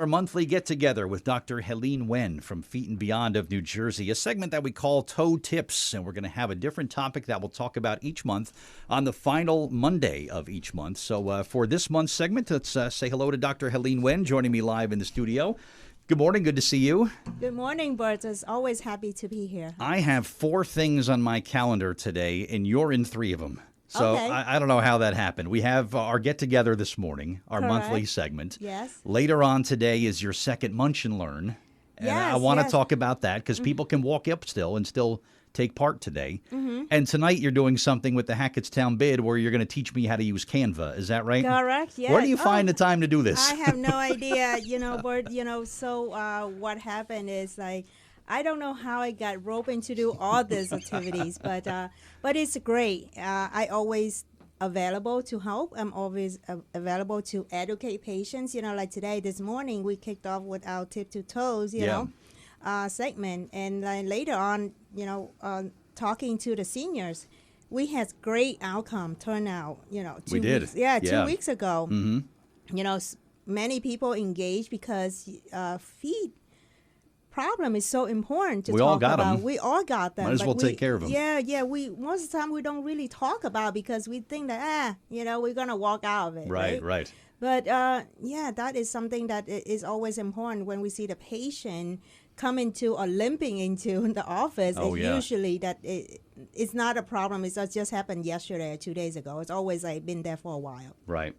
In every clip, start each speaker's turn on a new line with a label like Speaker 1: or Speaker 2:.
Speaker 1: Our monthly get-together with Dr. Helene Nguyen from Feet and Beyond of New Jersey, a segment that we call Toe Tips, and we're going to have a different topic that we'll talk about each month on the final Monday of each month. So for this month's segment, let's say hello to Dr. Helene Nguyen, joining me live in the studio. Good morning. Good to see you.
Speaker 2: Good morning, Bert. It's always happy to be here.
Speaker 1: I have 4 things on my calendar today, and you're in 3 of them. So
Speaker 2: okay.
Speaker 1: I don't know how that happened. We have our get-together this morning, our
Speaker 2: Correct.
Speaker 1: monthly segment.
Speaker 2: Yes.
Speaker 1: Later on today is your second Munch and Learn. And
Speaker 2: Yes,
Speaker 1: I want to
Speaker 2: yes.
Speaker 1: talk about that because people can walk up still and still take part today.
Speaker 2: Mm-hmm.
Speaker 1: And tonight you're doing something with the Hackettstown Bid where you're going to teach me how to use Canva. Is that right?
Speaker 2: Correct, yes.
Speaker 1: Where do you find the time to do this?
Speaker 2: I have no idea, Bert, what happened is I don't know how I got roped in to do all these activities, but it's great. I always available to help. I'm always available to educate patients. Like today, this morning, we kicked off with our tip to toes, segment. And later on, talking to the seniors, we had great outcome turnout, 2
Speaker 1: We did.
Speaker 2: weeks. Yeah,
Speaker 1: Yeah.
Speaker 2: 2 weeks ago.
Speaker 1: Mm-hmm.
Speaker 2: Many people engaged because feet problem is so important to
Speaker 1: We
Speaker 2: talk
Speaker 1: all got
Speaker 2: about.
Speaker 1: 'em.
Speaker 2: We all got them.
Speaker 1: Might as
Speaker 2: but
Speaker 1: well take care of 'em.
Speaker 2: Yeah. We most of the time we don't really talk about because we think that we're gonna walk out of it.
Speaker 1: Right.
Speaker 2: But that is something that is always important when we see the patient come into or limping into the office.
Speaker 1: Oh,
Speaker 2: it's
Speaker 1: yeah.
Speaker 2: usually that it's not a problem. It's just happened yesterday or 2 days ago. It's always been there for a while.
Speaker 1: Right.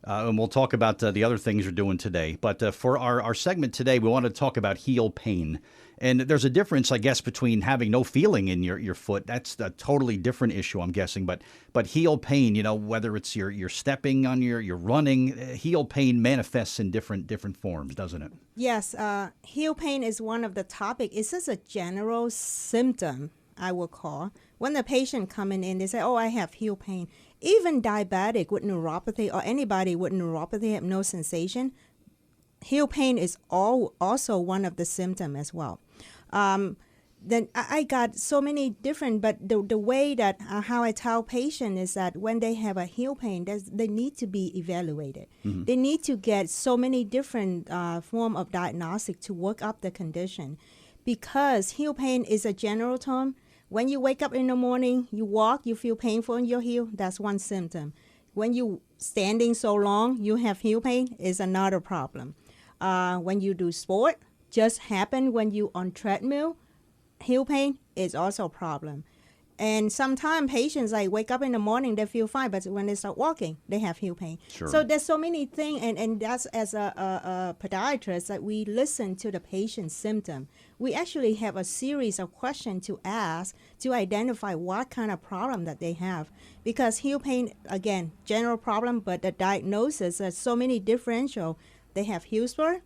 Speaker 1: And we'll talk about the other things you're doing today. But for our segment today, we want to talk about heel pain. And there's a difference, I guess, between having no feeling in your foot. That's a totally different issue, I'm guessing. But heel pain, whether it's you're stepping on you're running, heel pain manifests in different forms, doesn't it?
Speaker 2: Yes, heel pain is one of the topic. It's just a general symptom, I will call. When the patient coming in, they say, "Oh, I have heel pain." Even diabetic with neuropathy or anybody with neuropathy have no sensation. Heel pain is also one of the symptoms as well. Then I got so many different, but the way that how I tell patients is that when they have a heel pain, they need to be evaluated. Mm-hmm. They need to get so many different form of diagnostic to work up the condition, because heel pain is a general term. When you wake up in the morning, you walk, you feel painful in your heel, that's one symptom. When you standing so long, you have heel pain, is another problem. When you do sport, just happen when you on treadmill, heel pain is also a problem. And sometimes patients wake up in the morning, they feel fine, but when they start walking, they have heel pain.
Speaker 1: Sure.
Speaker 2: So there's so many things, and that's as a podiatrist that we listen to the patient's symptom. We actually have a series of questions to ask to identify what kind of problem that they have. Because heel pain, again, general problem, but the diagnosis is so many differential. They have heel spur,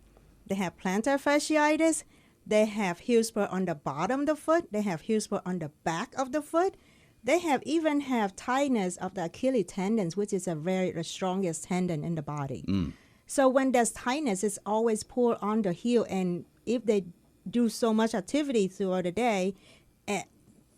Speaker 2: they have plantar fasciitis, they have heel spur on the bottom of the foot, they have heel spur on the back of the foot. They even have tightness of the Achilles tendons, which is the strongest tendon in the body. So when there's tightness, it's always pulled on the heel, and if they do so much activity throughout the day,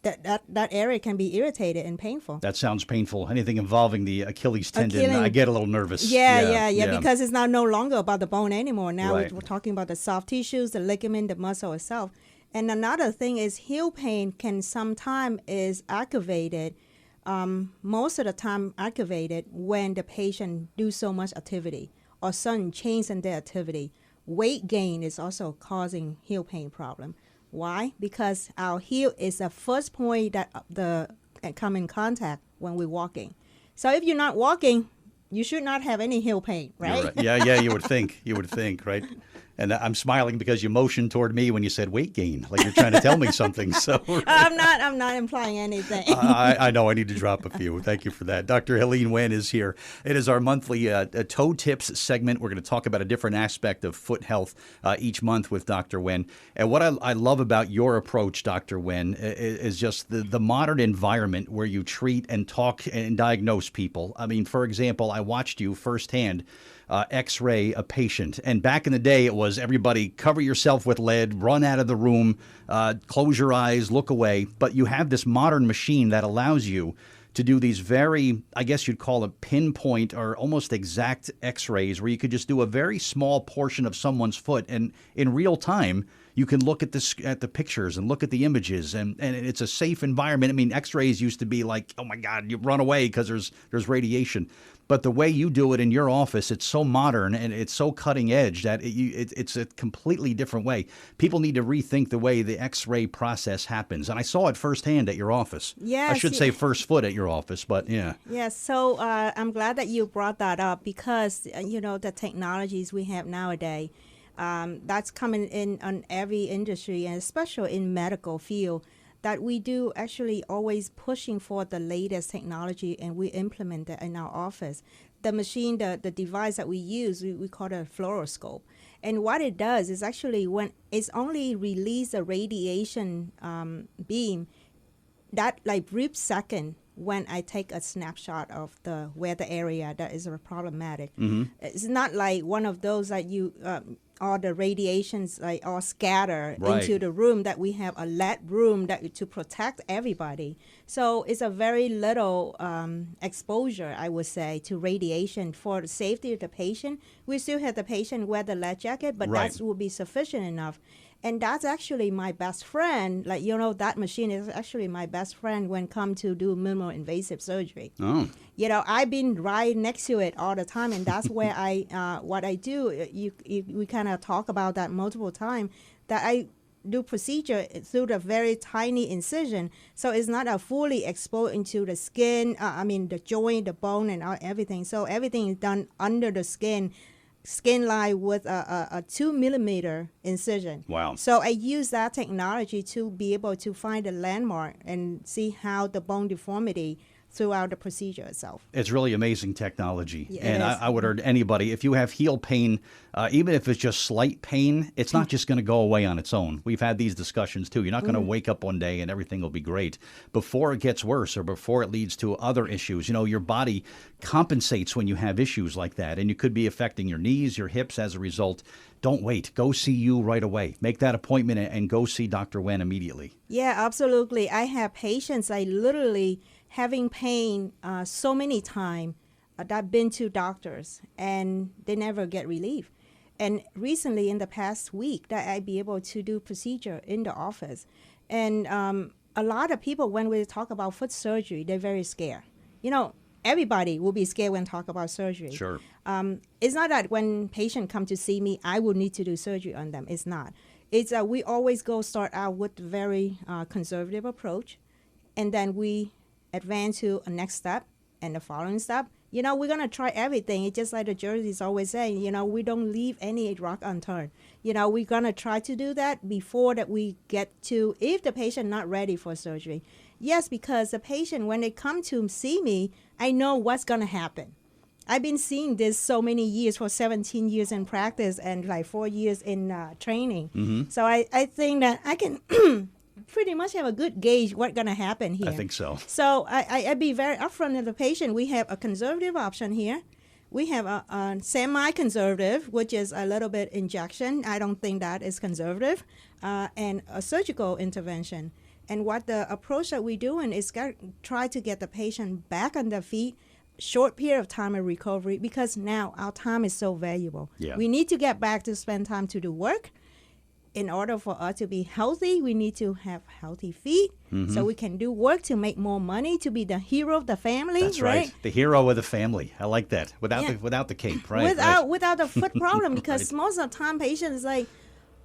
Speaker 2: that area can be irritated and painful.
Speaker 1: That sounds painful. Anything involving the Achilles tendon, I get a little nervous.
Speaker 2: Yeah, because it's now no longer about the bone anymore. Now
Speaker 1: Right.
Speaker 2: we're talking about the soft tissues, the ligament, the muscle itself. And another thing is heel pain can sometimes is aggravated, most of the time aggravated when the patient do so much activity or sudden change in their activity. Weight gain is also causing heel pain problem. Why? Because our heel is the first point that come in contact when we're walking. So if you're not walking, you should not have any heel pain, right?
Speaker 1: Yeah, you would think. Right? And I'm smiling because you motioned toward me when you said weight gain, like you're trying to tell me something. So
Speaker 2: I'm not implying anything.
Speaker 1: I know I need to drop a few. Thank you for that. Dr. Helene Nguyen is here. It is our monthly toe tips segment. We're going to talk about a different aspect of foot health each month with Dr. Nguyen. And what I love about your approach, Dr. Nguyen, is just the modern environment where you treat and talk and diagnose people. I mean, for example, I watched you firsthand X-ray a patient. And back in the day, it was everybody cover yourself with lead, run out of the room, close your eyes, look away. But you have this modern machine that allows you to do these very, I guess you'd call it pinpoint or almost exact x-rays where you could just do a very small portion of someone's foot, and in real time you can look at the pictures and look at the images, and it's a safe environment. I mean, x-rays used to be like, oh my God, you run away because there's radiation. But the way you do it in your office, it's so modern and it's so cutting edge that it's a completely different way. People need to rethink the way the x-ray process happens. And I saw it firsthand at your office.
Speaker 2: Yes,
Speaker 1: I should say first foot at your office, but yeah.
Speaker 2: Yes, so I'm glad that you brought that up because, the technologies we have nowadays, that's coming in on every industry, and especially in medical field, that we do actually always pushing for the latest technology, and we implement it in our office. The machine, the device that we use, we call it a fluoroscope. And what it does is actually when it's only release a radiation beam, that like brief second when I take a snapshot of where the area that is problematic. Mm-hmm. It's not like one of those that you all the radiations like all scatter into the room, that we have a lead room that to protect everybody. So it's a very little exposure, I would say, to radiation for the safety of the patient. We still have the patient wear the lead jacket, but that will be sufficient enough. And that's actually my best friend. Like, that machine is actually my best friend when come to do minimally invasive surgery. Oh. I've been right next to it all the time, and that's where what I do. We kind of talk about that multiple times, that I do procedure through the very tiny incision. So it's not a fully exposed into the skin, the joint, the bone, and everything. So everything is done under the skin line with a 2 millimeter incision.
Speaker 1: Wow.
Speaker 2: So I use that technology to be able to find a landmark and see how the bone deformity throughout the procedure itself.
Speaker 1: It's really amazing technology. Yeah, and I would urge anybody, if you have heel pain, even if it's just slight pain, it's not just going to go away on its own. We've had these discussions too. You're not going to wake up one day and everything will be great. Before it gets worse or before it leads to other issues, your body compensates when you have issues like that. And you could be affecting your knees, your hips as a result. Don't wait. Go see you right away. Make that appointment and go see Dr. Wen immediately.
Speaker 2: Yeah, absolutely. I have patients, I literally having pain so many times that I've been to doctors and they never get relief. And recently, in the past week, that I be able to do procedure in the office. And a lot of people, when we talk about foot surgery, they're very scared. Everybody will be scared when talk about surgery.
Speaker 1: Sure.
Speaker 2: It's not that when patient come to see me, I will need to do surgery on them. It's not. It's we always start out with very conservative approach, and then we advance to a next step and the following step. We're going to try everything. It's just like the Jerseys always say, we don't leave any rock unturned. We're going to try to do that before that we get to, if the patient not ready for surgery. Yes, because the patient, when they come to see me, I know what's going to happen. I've been seeing this so many years, for 17 years in practice and like 4 years in training. Mm-hmm. So I think that I can pretty much have a good gauge what's going to happen here.
Speaker 1: I think so.
Speaker 2: So I be very upfront with the patient. We have a conservative option here. We have a semi-conservative, which is a little bit injection. I don't think that is conservative, and a surgical intervention. And what the approach that we're doing is try to get the patient back on their feet, short period of time of recovery, because now our time is so valuable. Yeah. We need to get back to spend time to do work. In order for us to be healthy, we need to have healthy feet, so we can do work to make more money, to be the hero of the family.
Speaker 1: That's right. The hero of the family. I like that. Without the cape, right?
Speaker 2: Without the foot problem, because most of the time patients is like,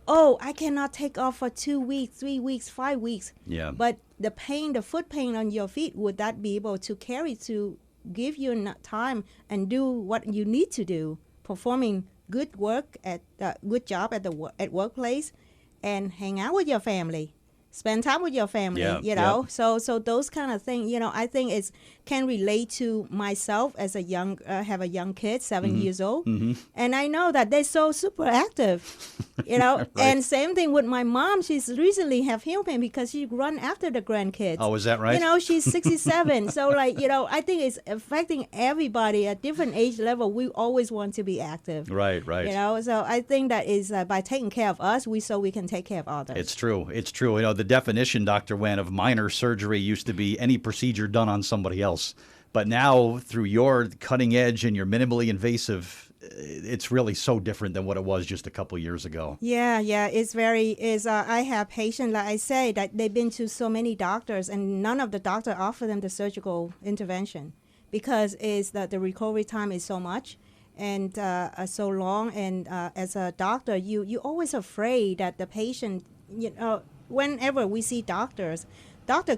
Speaker 2: oh, I cannot take off for 2 weeks, 3 weeks, 5 weeks. Yeah. But the pain, the foot pain on your feet, would that be able to carry to give you enough time and do what you need to do, performing good work at good job at workplace, and hang out with your family, spend time with your family. So those kind of things, I think can relate to myself as have a young kid, 7 years old, and I know that they're so super active. You know,
Speaker 1: Right.
Speaker 2: and same thing with my mom. She's recently have heel pain because she run after the grandkids.
Speaker 1: Oh, is that right?
Speaker 2: You know, she's 67. So like, you know, I think it's affecting everybody at different age level. We always want to be active.
Speaker 1: Right.
Speaker 2: You know, so I think that is by taking care of us, we can take care of others.
Speaker 1: It's true. It's true. You know, the definition, Dr. Wen, of minor surgery used to be any procedure done on somebody else. But now, through your cutting edge and your minimally invasive, it's really so different than what it was just a couple years ago.
Speaker 2: Yeah, it's very, I have patients, like I say, that they've been to so many doctors and none of the doctors offer them the surgical intervention because the recovery time is so much and so long. And as a doctor, you always afraid that the patient, you know, whenever we see doctor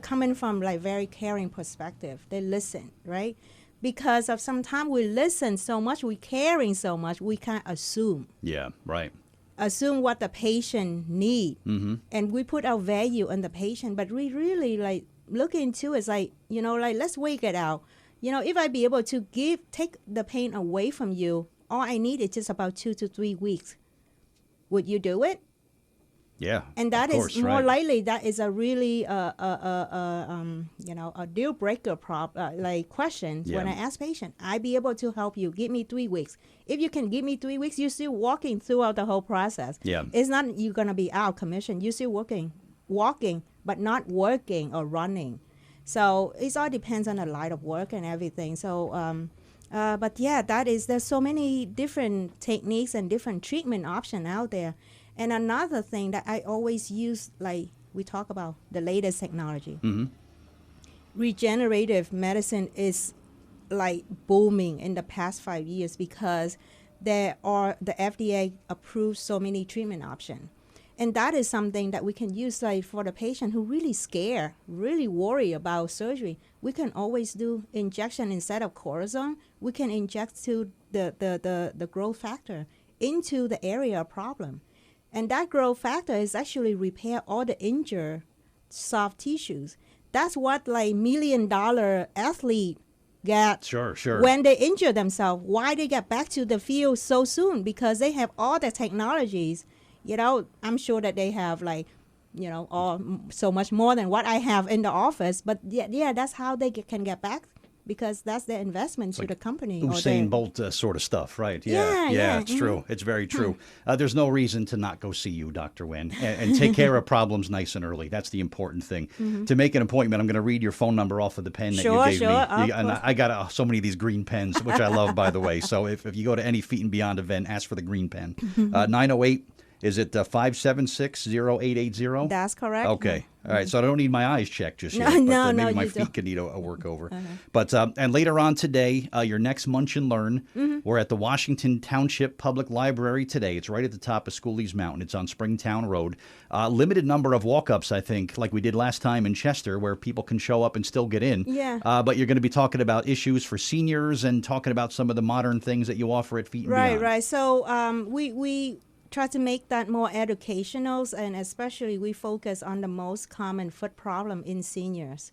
Speaker 2: coming from like very caring perspective, they listen, right? Because of sometimes we listen so much, we caring so much, we can't assume.
Speaker 1: Yeah, right.
Speaker 2: Assume what the patient need,
Speaker 1: Mm-hmm.
Speaker 2: and we put our value on the patient. But we really like look into it's like, you know, like let's wake it out. You know, if I be able to take the pain away from you, all I need is just about 2 to 3 weeks. Would you do it?
Speaker 1: Yeah.
Speaker 2: And that
Speaker 1: of
Speaker 2: is
Speaker 1: course,
Speaker 2: more
Speaker 1: right.
Speaker 2: likely that is a really you know, a deal breaker like question.
Speaker 1: Yeah.
Speaker 2: When I ask patient, I be able to help you. Give me 3 weeks. If you can give me 3 weeks, you're still walking throughout the whole process.
Speaker 1: Yeah.
Speaker 2: It's not you're gonna be out of commission. You're still walking, but not working or running. So it all depends on the line of work and everything. So but yeah, there's so many different techniques and different treatment options out there. And another thing that I always use, like we talk about the latest technology.
Speaker 1: Mm-hmm.
Speaker 2: Regenerative medicine is like booming in the past 5 years because the FDA approved so many treatment options. And that is something that we can use like for the patient who really scared, really worry about surgery. We can always do injection instead of cortisone. We can inject to the growth factor into the area of problem. And that growth factor is actually repair all the injured soft tissues. That's what like $1 million athlete get
Speaker 1: Sure.
Speaker 2: when they injure themselves. Why they get back to the field so soon? Because they have all the technologies. You know, I'm sure that they have like, you know, so much more than what I have in the office. But yeah, that's how they can get back. Because that's their investment to the company.
Speaker 1: Usain Bolt sort of stuff, right? Yeah, it's true. It's very true. There's no reason to not go see you, Dr. Wen, and take care of problems nice and early. That's the important thing. To make an appointment, I'm going to read your phone number off of the pen that you gave me. And I got so many of these green pens, which I love, by the way. So if you go to any Feet and Beyond event, ask for the green pen. 908. Is it 576-0880?
Speaker 2: That's correct.
Speaker 1: Okay. All right. So I don't need my eyes checked just yet.
Speaker 2: No,
Speaker 1: maybe my
Speaker 2: you
Speaker 1: feet
Speaker 2: don't.
Speaker 1: could need a workover. But and later on today, your next Munch and Learn, we're at the Washington Township Public Library today. It's right at the top of Schooley's Mountain. It's on Springtown Road. Limited number of walk-ups, I think, like we did last time in Chester, where people can show up and still get in.
Speaker 2: Yeah.
Speaker 1: But you're going to be talking about issues for seniors and talking about some of the modern things that you offer at Feet and Beyond.
Speaker 2: Right. So we try to make that more educational, and especially we focus on the most common foot problem in seniors.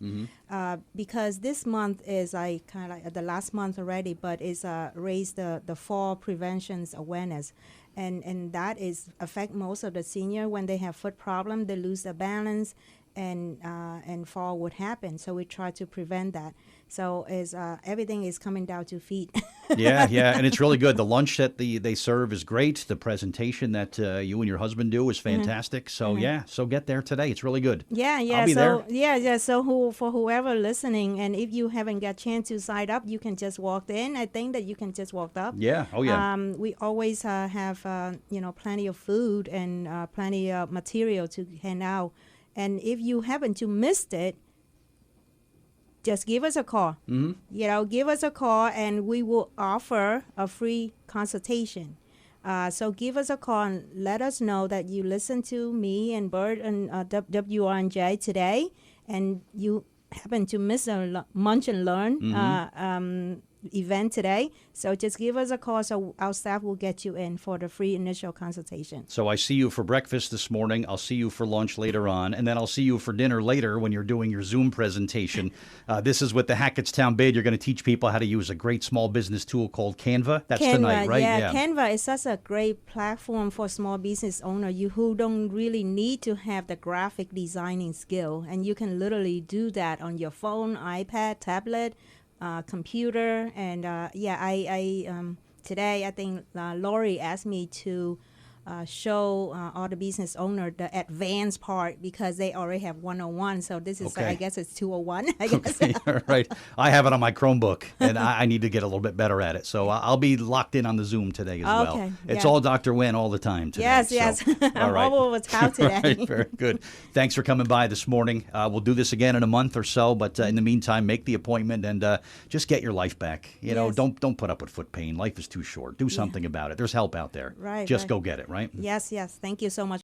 Speaker 2: Because this month is kind of like the last month already, but it's raise the fall prevention's awareness. And that is affect most of the senior when they have foot problem, they lose their balance and fall would happen. So we try to prevent that. So everything is coming down to feet.
Speaker 1: Yeah, and it's really good. The lunch that they serve is great. The presentation that you and your husband do is fantastic. So so get there today. It's really good.
Speaker 2: Yeah.
Speaker 1: I'll be there.
Speaker 2: So for whoever listening, and if you haven't got a chance to sign up, you can just walk in. I think that you can just walk up.
Speaker 1: Yeah. Oh yeah.
Speaker 2: We always have plenty of food and plenty of material to hand out. And if you happen to missed it, just give us a call. Give us a call, and we will offer a free consultation. So give us a call and let us know that you listen to me and BERT and WRNJ today, and you happen to miss a Munch and Learn. event today. So just give us a call so our staff will get you in for the free initial consultation.
Speaker 1: So I see you for breakfast this morning. I'll see you for lunch later on. And then I'll see you for dinner later when you're doing your Zoom presentation. This is with the Hackettstown Bid. You're going to teach people how to use a great small business tool called Canva. That's
Speaker 2: Canva,
Speaker 1: tonight, right?
Speaker 2: Yeah, Canva is such a great platform for small business owner who don't really need to have the graphic designing skill. And you can literally do that on your phone, iPad, tablet, computer. And today I think Lori asked me to show all the business owner the advanced part because they already have 101. So this is, I guess it's 201. I guess.
Speaker 1: Okay, all right. I have it on my Chromebook, and I need to get a little bit better at it. So I'll be locked in on the Zoom today as well. It's all Dr. Wen all the time today.
Speaker 2: Yes. I'm all over town today.
Speaker 1: All right, very good. Thanks for coming by this morning. We'll do this again in a month or so, but in the meantime, make the appointment and just get your life back. You know, don't put up with foot pain. Life is too short. Do something about it. There's help out there.
Speaker 2: Right.
Speaker 1: Just go get it, right?
Speaker 2: Yes. Thank you so much.